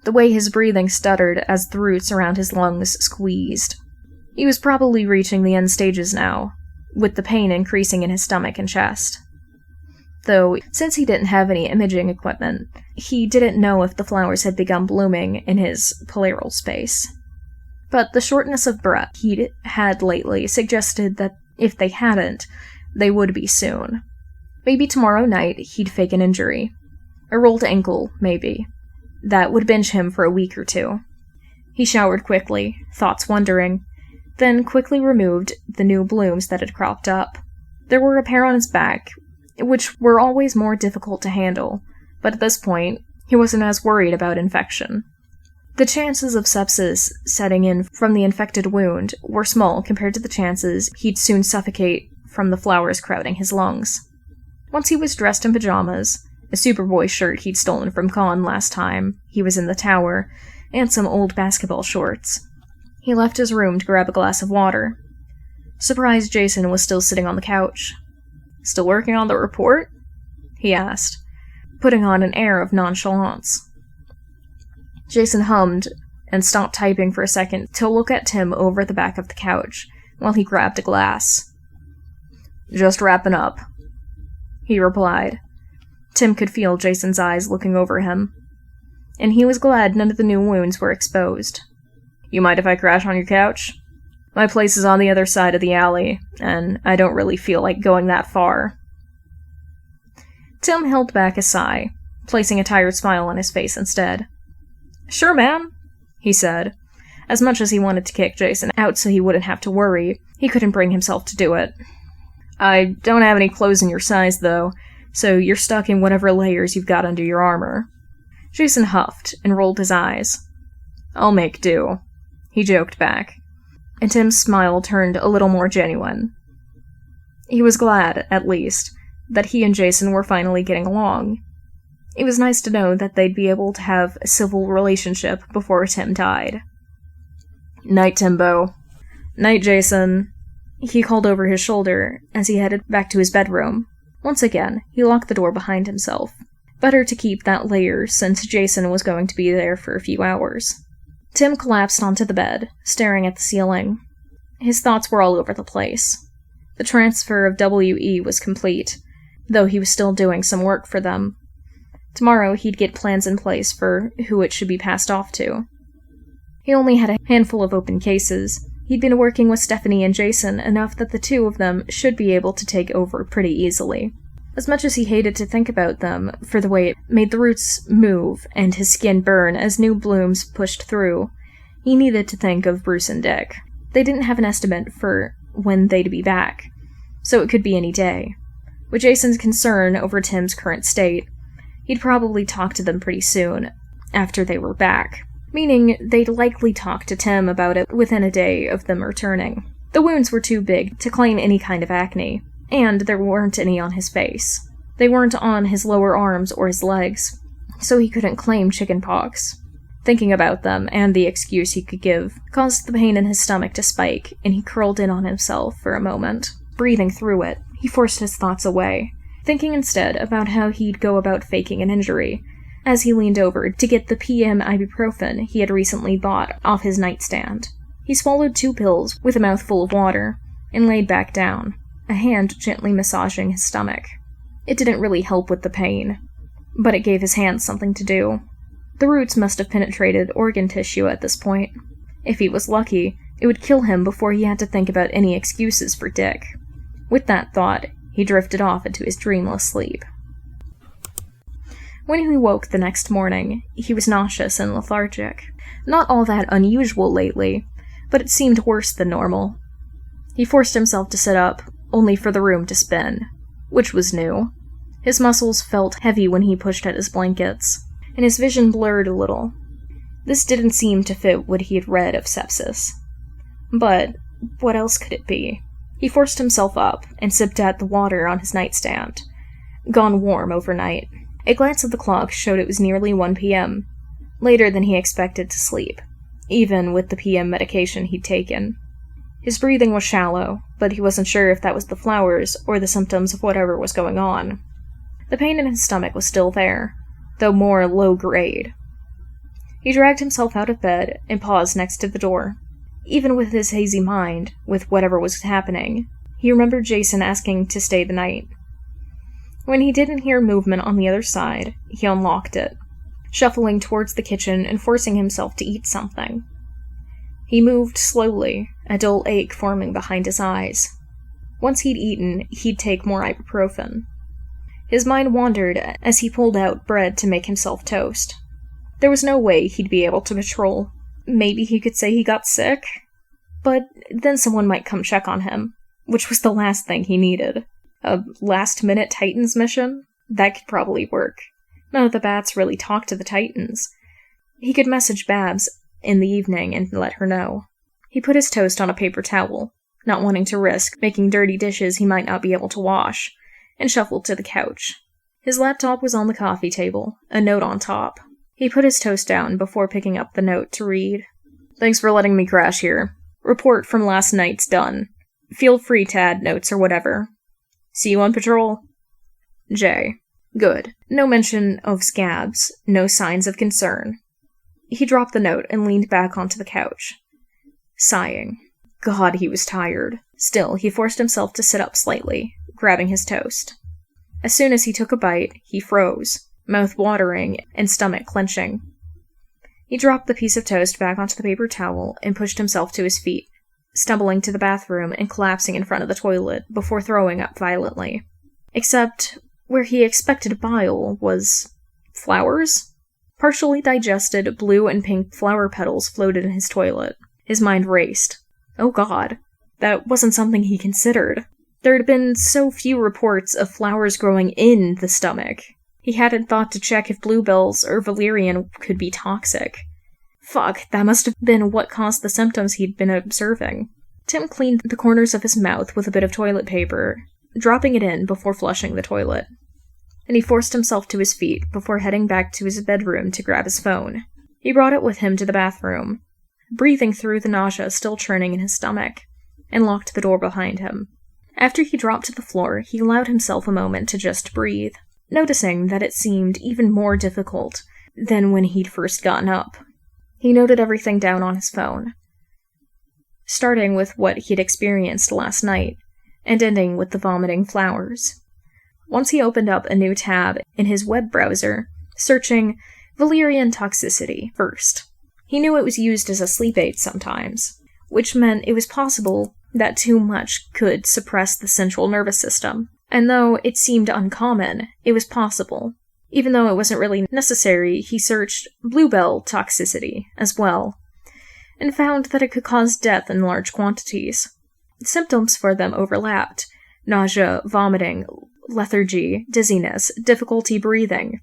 the way his breathing stuttered as the roots around his lungs squeezed. He was probably reaching the end stages now, with the pain increasing in his stomach and chest. Though, since he didn't have any imaging equipment, he didn't know if the flowers had begun blooming in his pleural space. But the shortness of breath he'd had lately suggested that if they hadn't, they would be soon. Maybe tomorrow night he'd fake an injury. A rolled ankle, maybe. That would binge him for a week or two. He showered quickly, thoughts wandering, then quickly removed the new blooms that had cropped up. There were a pair on his back, which were always more difficult to handle, but at this point, he wasn't as worried about infection. The chances of sepsis setting in from the infected wound were small compared to the chances he'd soon suffocate from the flowers crowding his lungs. Once he was dressed in pajamas, a Superboy shirt he'd stolen from Con last time he was in the tower, and some old basketball shorts, he left his room to grab a glass of water. Surprised Jason was still sitting on the couch. "Still working on the report?" he asked. putting on an air of nonchalance. Jason hummed and stopped typing for a second to look at Tim over the back of the couch while he grabbed a glass. "Just wrapping up," he replied. Tim could feel Jason's eyes looking over him, and he was glad none of the new wounds were exposed. "You mind if I crash on your couch? My place is on the other side of the alley, and I don't really feel like going that far." Tim held back a sigh, placing a tired smile on his face instead. "Sure, man," he said. As much as he wanted to kick Jason out so he wouldn't have to worry, he couldn't bring himself to do it. "I don't have any clothes in your size, though, so you're stuck in whatever layers you've got under your armor." Jason huffed and rolled his eyes. "I'll make do," he joked back, and Tim's smile turned a little more genuine. He was glad, at least, that he and Jason were finally getting along. It was nice to know that they'd be able to have a civil relationship before Tim died. "Night, Timbo." "Night, Jason," he called over his shoulder as he headed back to his bedroom. Once again, he locked the door behind himself. Better to keep that layer since Jason was going to be there for a few hours. Tim collapsed onto the bed, staring at the ceiling. His thoughts were all over the place. The transfer of WE was complete, though he was still doing some work for them. Tomorrow he'd get plans in place for who it should be passed off to. He only had a handful of open cases. He'd been working with Stephanie and Jason enough that the two of them should be able to take over pretty easily. As much as he hated to think about them for the way it made the roots move and his skin burn as new blooms pushed through, he needed to think of Bruce and Dick. They didn't have an estimate for when they'd be back, so it could be any day. With Jason's concern over Tim's current state, he'd probably talk to them pretty soon, after they were back, meaning they'd likely talk to Tim about it within a day of them returning. The wounds were too big to claim any kind of acne, and there weren't any on his face. They weren't on his lower arms or his legs, so he couldn't claim chickenpox. Thinking about them, and the excuse he could give, caused the pain in his stomach to spike, and he curled in on himself for a moment. Breathing through it, he forced his thoughts away, thinking instead about how he'd go about faking an injury, as he leaned over to get the PM ibuprofen he had recently bought off his nightstand. He swallowed 2 pills with a mouthful of water, and laid back down, a hand gently massaging his stomach. It didn't really help with the pain, but it gave his hands something to do. The roots must have penetrated organ tissue at this point. If he was lucky, it would kill him before he had to think about any excuses for Dick. With that thought, he drifted off into his dreamless sleep. When he woke the next morning, he was nauseous and lethargic. Not all that unusual lately, but it seemed worse than normal. He forced himself to sit up, only for the room to spin, which was new. His muscles felt heavy when he pushed at his blankets, and his vision blurred a little. This didn't seem to fit what he had read of sepsis. But what else could it be? He forced himself up and sipped at the water on his nightstand, gone warm overnight. A glance at the clock showed it was nearly 1 p.m., later than he expected to sleep, even with the PM medication he'd taken. His breathing was shallow, but he wasn't sure if that was the flowers or the symptoms of whatever was going on. The pain in his stomach was still there, though more low-grade. He dragged himself out of bed and paused next to the door. Even with his hazy mind, with whatever was happening, he remembered Jason asking to stay the night. When he didn't hear movement on the other side, he unlocked it, shuffling towards the kitchen and forcing himself to eat something. He moved slowly, a dull ache forming behind his eyes. Once he'd eaten, he'd take more ibuprofen. His mind wandered as he pulled out bread to make himself toast. There was no way he'd be able to patrol. Maybe he could say he got sick? But then someone might come check on him, which was the last thing he needed. A last-minute Titans mission? That could probably work. None of the bats really talked to the Titans. He could message Babs in the evening and let her know. He put his toast on a paper towel, not wanting to risk making dirty dishes he might not be able to wash, and shuffled to the couch. His laptop was on the coffee table, a note on top. He put his toast down before picking up the note to read. "Thanks for letting me crash here. Report from last night's done. Feel free to add notes or whatever. See you on patrol. Jay." Good. No mention of scabs, no signs of concern. He dropped the note and leaned back onto the couch, sighing. God, he was tired. Still, he forced himself to sit up slightly, grabbing his toast. As soon as he took a bite, he froze, mouth watering and stomach clenching. He dropped the piece of toast back onto the paper towel and pushed himself to his feet, stumbling to the bathroom and collapsing in front of the toilet before throwing up violently. Except where he expected bile was flowers? Partially digested blue and pink flower petals floated in his toilet. His mind raced. Oh God, that wasn't something he considered. There had been so few reports of flowers growing in the stomach. He hadn't thought to check if bluebells or valerian could be toxic. Fuck, that must have been what caused the symptoms he'd been observing. Tim cleaned the corners of his mouth with a bit of toilet paper, dropping it in before flushing the toilet. And he forced himself to his feet before heading back to his bedroom to grab his phone. He brought it with him to the bathroom, breathing through the nausea still churning in his stomach, and locked the door behind him. After he dropped to the floor, he allowed himself a moment to just breathe, noticing that it seemed even more difficult than when he'd first gotten up. He noted everything down on his phone, starting with what he'd experienced last night, and ending with the vomiting flowers. Once he opened up a new tab in his web browser, searching valerian toxicity first. He knew it was used as a sleep aid sometimes, which meant it was possible that too much could suppress the central nervous system. And though it seemed uncommon, it was possible. Even though it wasn't really necessary, he searched bluebell toxicity as well, and found that it could cause death in large quantities. Symptoms for them overlapped: nausea, vomiting, lethargy, dizziness, difficulty breathing,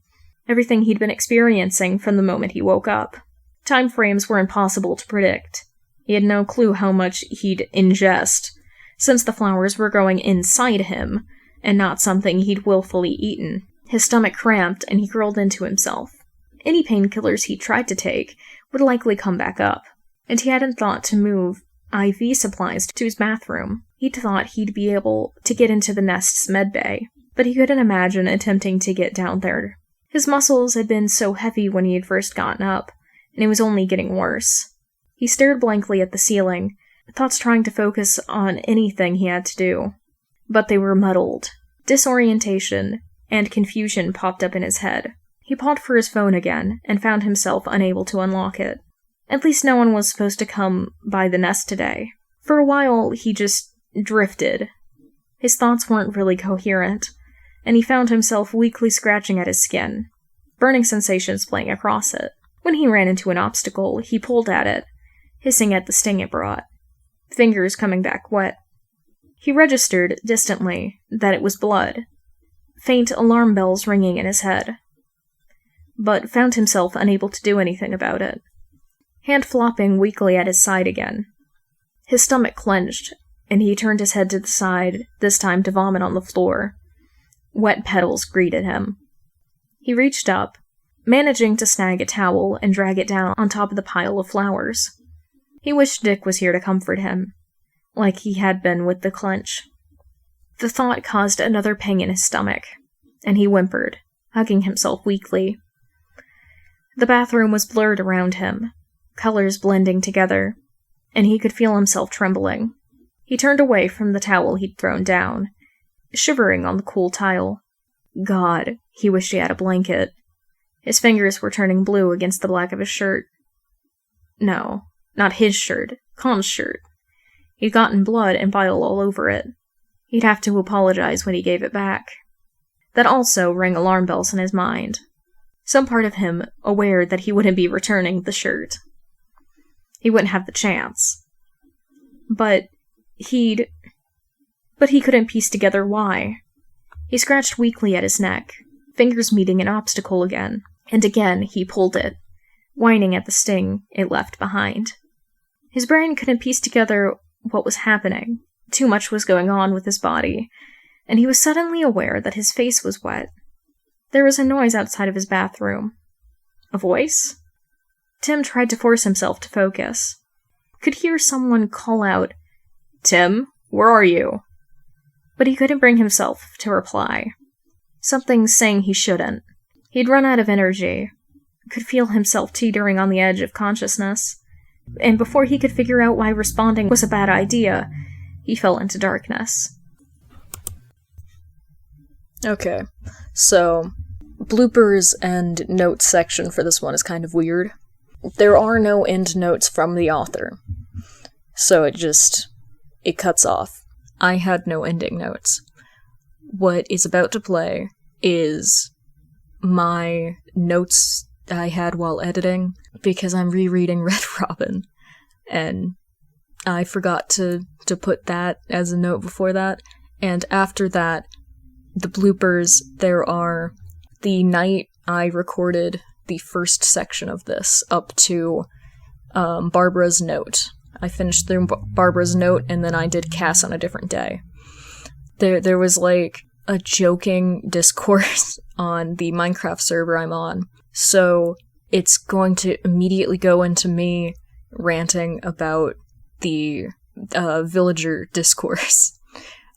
everything he'd been experiencing from the moment he woke up. Time frames were impossible to predict. He had no clue how much he'd ingest, since the flowers were growing inside him, and not something he'd willfully eaten. His stomach cramped, and he curled into himself. Any painkillers he tried to take would likely come back up, and he hadn't thought to move IV supplies to his bathroom. He'd thought he'd be able to get into the Nest's medbay, but he couldn't imagine attempting to get down there. His muscles had been so heavy when he had first gotten up, and it was only getting worse. He stared blankly at the ceiling, thoughts trying to focus on anything he had to do. But they were muddled. Disorientation and confusion popped up in his head. He paused for his phone again, and found himself unable to unlock it. At least no one was supposed to come by the Nest today. For a while, he just drifted. His thoughts weren't really coherent, and he found himself weakly scratching at his skin, burning sensations playing across it. When he ran into an obstacle, he pulled at it, hissing at the sting it brought, fingers coming back wet. He registered, distantly, that it was blood, faint alarm bells ringing in his head, but found himself unable to do anything about it. Hand flopping weakly at his side again. His stomach clenched, and he turned his head to the side, this time to vomit on the floor. Wet petals greeted him. He reached up, managing to snag a towel and drag it down on top of the pile of flowers. He wished Dick was here to comfort him, like he had been with the clench. The thought caused another pang in his stomach, and he whimpered, hugging himself weakly. The bathroom was blurred around him, colors blending together, and he could feel himself trembling. He turned away from the towel he'd thrown down, shivering on the cool tile. God, he wished he had a blanket. His fingers were turning blue against the black of his shirt. No, not his shirt, Khan's shirt. He'd gotten blood and bile all over it. He'd have to apologize when he gave it back. That also rang alarm bells in his mind. Some part of him aware that he wouldn't be returning the shirt. He wouldn't have the chance. But he couldn't piece together why. He scratched weakly at his neck, fingers meeting an obstacle again, and again he pulled it, whining at the sting it left behind. His brain couldn't piece together what was happening. Too much was going on with his body, and he was suddenly aware that his face was wet. There was a noise outside of his bathroom. A voice? Tim tried to force himself to focus. Could hear someone call out, "Tim, where are you?" But he couldn't bring himself to reply. Something saying he shouldn't. He'd run out of energy, could feel himself teetering on the edge of consciousness, and before he could figure out why responding was a bad idea, he fell into darkness. Okay, so bloopers and notes section for this one is kind of weird. There are no end notes from the author, so it cuts off. I had no ending notes. What is about to play is my notes I had while editing, because I'm rereading Red Robin, and I forgot to put that as a note before that, and after that, the bloopers, there are the night I recorded the first section of this up to Barbara's note. I finished through Barbara's note, and then I did Cass on a different day. There was like a joking discourse on the Minecraft server I'm on, so it's going to immediately go into me ranting about the villager discourse.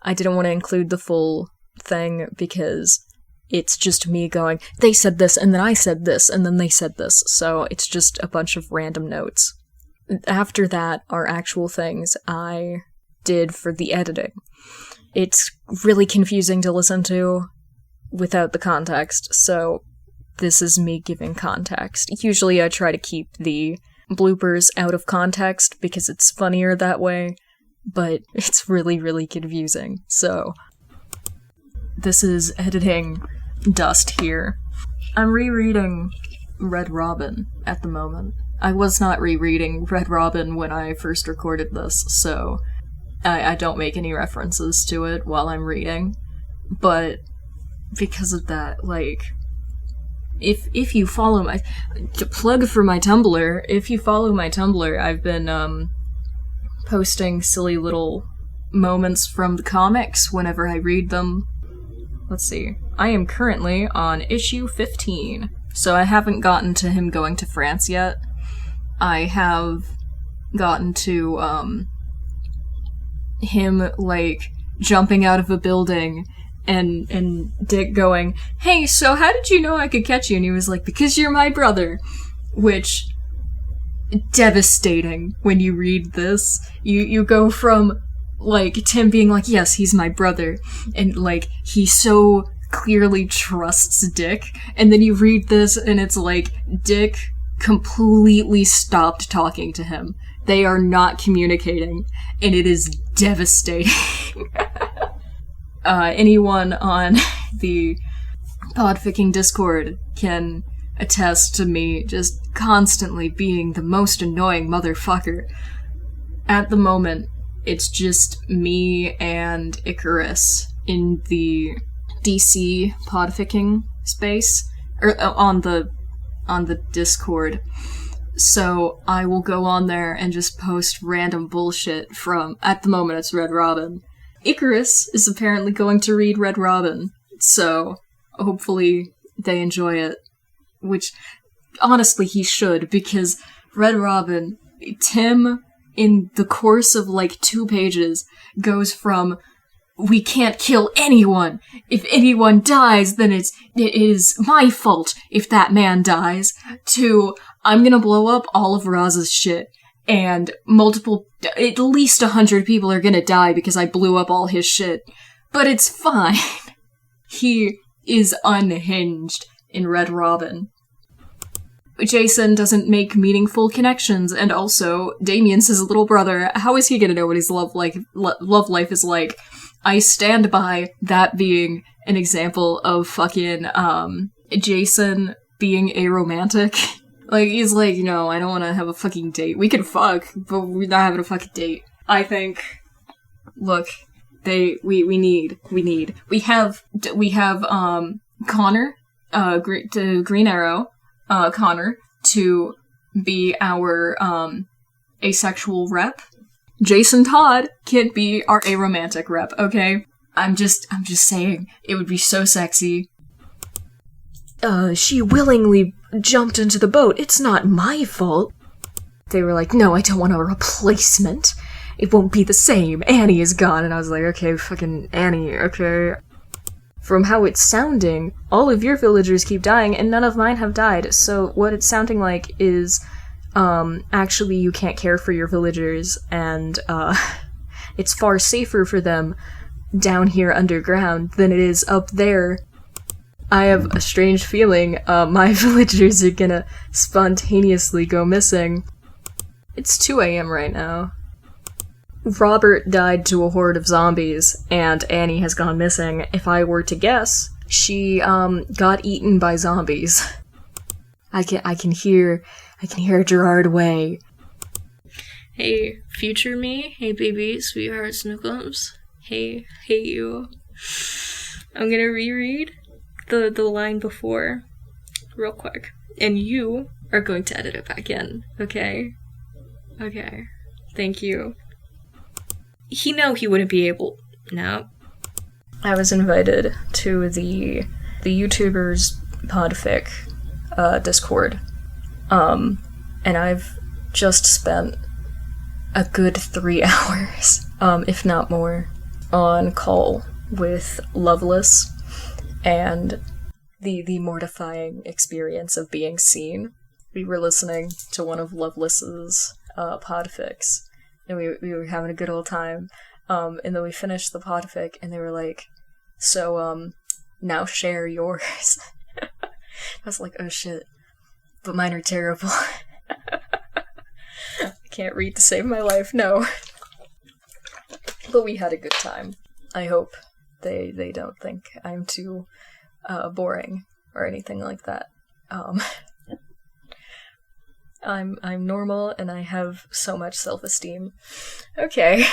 I didn't want to include the full thing because it's just me going, they said this, and then I said this, and then they said this, so it's just a bunch of random notes. After that are actual things I did for the editing. It's really confusing to listen to without the context, so this is me giving context. Usually I try to keep the bloopers out of context because it's funnier that way, but it's really, really confusing, so this is editing dust here. I'm rereading Red Robin at the moment. I was not rereading Red Robin when I first recorded this, so I don't make any references to it while I'm reading. But because of that, like, if you follow my plug for my Tumblr, if you follow my Tumblr, I've been posting silly little moments from the comics whenever I read them. Let's see. I am currently on issue 15, so I haven't gotten to him going to France yet. I have gotten to, him, like, jumping out of a building and Dick going, hey, so how did you know I could catch you? And he was like, because you're my brother. Which, devastating when you read this. You go from, like, Tim being like, yes, he's my brother, and, like, he so clearly trusts Dick, and then you read this and it's like, Dick completely stopped talking to him. They are not communicating, and it is devastating. Anyone on the Podficing Discord can attest to me just constantly being the most annoying motherfucker. At the moment, it's just me and Icarus in the DC Podficing space, or on the Discord. So I will go on there and just post random bullshit from, at the moment it's Red Robin. Icarus is apparently going to read Red Robin, so hopefully they enjoy it. Which, honestly, he should, because Red Robin, Tim, in the course of like 2 pages, goes from, we can't kill anyone. If anyone dies, then it is my fault if that man dies, to, I'm gonna blow up all of Raz's shit, and at least 100 people are gonna die because I blew up all his shit. But it's fine. He is unhinged in Red Robin. Jason doesn't make meaningful connections, and also, Damien's his little brother. How is he gonna know what his love life is like? I stand by that being an example of fucking, Jason being aromantic. Like, he's like, no, I don't want to have a fucking date. We can fuck, but we're not having a fucking date. I think, look, we have Connor, Green Arrow, Connor, to be our, asexual rep. Jason Todd can't be our aromantic rep, okay? I'm just saying, it would be so sexy. She willingly jumped into the boat. It's not my fault. They were like, no, I don't want a replacement. It won't be the same. Annie is gone. And I was like, okay, fucking Annie, okay. from how it's sounding, all of your villagers keep dying and none of mine have died. So what it's sounding like is, actually you can't care for your villagers, and, it's far safer for them down here underground than it is up there. I have a strange feeling, my villagers are gonna spontaneously go missing. It's 2 a.m. right now. Robert died to a horde of zombies, and Annie has gone missing. If I were to guess, she, got eaten by zombies. I can hear Gerard Way. Hey, future me. Hey, baby, sweetheart, snookums. Hey you. I'm gonna reread the line before, real quick. And you are going to edit it back in, okay? Okay. Thank you. He wouldn't be able... No. I was invited to the YouTubers Podfic Discord. And I've just spent a good 3 hours, if not more, on call with Loveless, and the mortifying experience of being seen. We were listening to one of Loveless's podfics, and we were having a good old time, and then we finished the podfic, and they were like, so, now share yours. I was like, oh shit, but mine are terrible. I can't read to save my life, no. But we had a good time. I hope they don't think I'm too boring or anything like that. I'm normal and I have so much self-esteem. Okay.